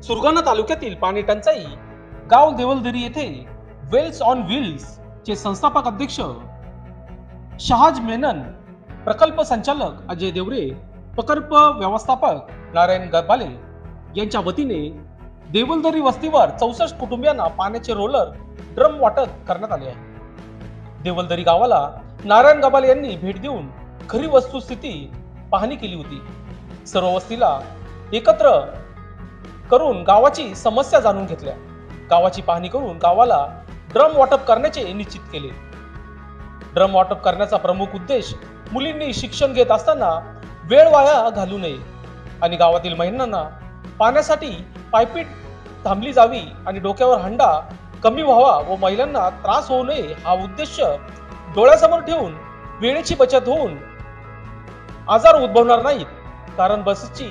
सुरगाणा तालुक्यातील पाणी टंचाई गाव देवलदरी येथे वेल्स ऑन व्हील्स चे संस्थापक अध्यक्ष शहाज मेनन, प्रकल्प संचालक अजय देवरे, प्रकल्प व्यवस्थापक नारायण गबाले यांच्या वतीने देवलदरी वस्तीवर 64 कुटुंबियांना पाण्याचे रोलर ड्रम वाटप करण्यात आले आहे। देवलदरी गावाला नारायण गबाले यांनी भेट देऊन खरी वस्तुस्थिती पाहणी केली होती। सर्व वस्तीला एकत्र करून गावाची समस्या जाणून घेतल्या। गावाची पाहणी करून गावाला ड्रम वाटप करण्याचे निश्चित केले। ड्रम वाटप करण्याचा प्रमुख उद्देश मुलींनी शिक्षण घेत असताना वेळ वाया घालू नये आणि गावातील महिलांना पाण्यासाठी पायपीट थांबली जावी आणि डोक्यावर हंडा कमी व्हावा व महिलांना त्रास होऊ नये हा उद्देश डोळ्यासमोर ठेवून वेळेची बचत होऊन आजार उद्भवणार नाहीत, कारण बसची